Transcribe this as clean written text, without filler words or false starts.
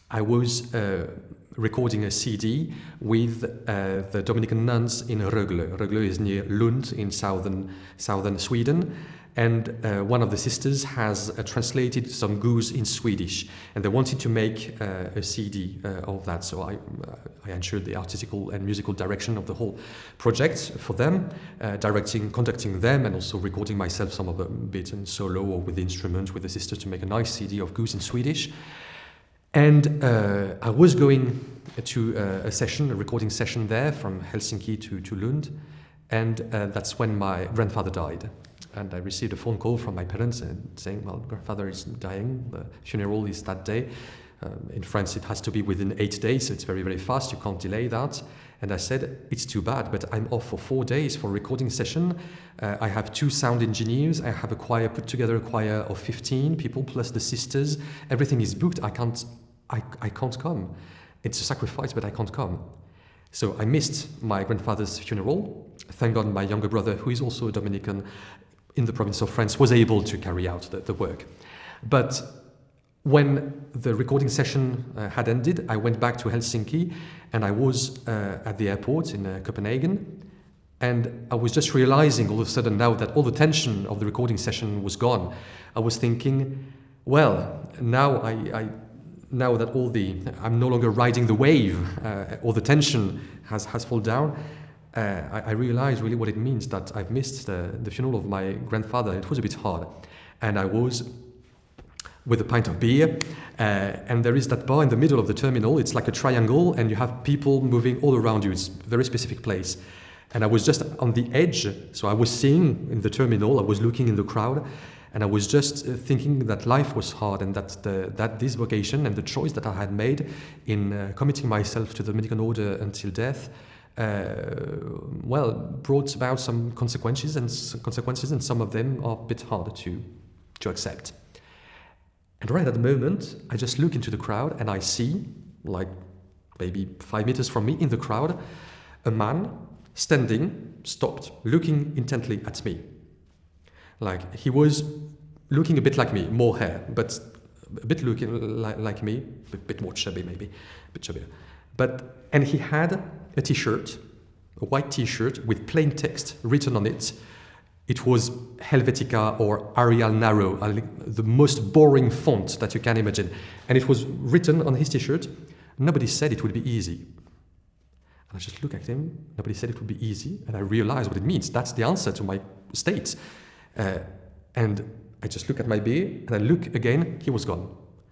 I was recording a CD with the Dominican nuns in Rögle. Rögle is near Lund in southern Sweden. And one of the sisters has translated some goose in Swedish, and they wanted to make a CD of that. So I ensured the artistical and musical direction of the whole project for them, conducting them, and also recording myself some of the bits in solo or with the instrument with the sisters to make a nice CD of goose in Swedish. And I was going to a recording session there from Helsinki to Lund, and that's when my grandfather died. And I received a phone call from my parents saying, well, grandfather is dying, the funeral is that day. In France, it has to be within 8 days, so it's very, very fast, you can't delay that. And I said, it's too bad, but I'm off for 4 days for a recording session. I have 2 sound engineers, I have put together a choir of 15 people, plus the sisters. Everything is booked, I can't come. It's a sacrifice, but I can't come. So I missed my grandfather's funeral. Thank God my younger brother, who is also a Dominican, in the province of France, was able to carry out the work. But when the recording session had ended, I went back to Helsinki, and I was at the airport in Copenhagen, and I was just realizing all of a sudden now that all the tension of the recording session was gone. I was thinking, well, now now that I'm no longer riding the wave, all the tension has fallen down. I realized really what it means that I've missed the funeral of my grandfather. It was a bit hard. And I was with a pint of beer, and there is that bar in the middle of the terminal. It's like a triangle, and you have people moving all around you. It's a very specific place. And I was just on the edge, so I was seeing in the terminal, I was looking in the crowd, and I was just thinking that life was hard, and that this vocation and the choice that I had made in committing myself to the Dominican order until death brought about some consequences, and some of them are a bit harder to accept. And right at the moment, I just look into the crowd and I see, like maybe 5 meters from me in the crowd, a man standing, stopped, looking intently at me. Like he was looking a bit like me, more hair, but a bit looking like me, a bit more chubby maybe, a bit chubbier. And he had a t-shirt, a white t-shirt with plain text written on it. It was Helvetica or Arial Narrow, the most boring font that you can imagine. And it was written on his t-shirt, nobody said it would be easy. And I just look at him, nobody said it would be easy, and I realize what it means. That's the answer to my state. And I just look at my beer, and I look again, he was gone.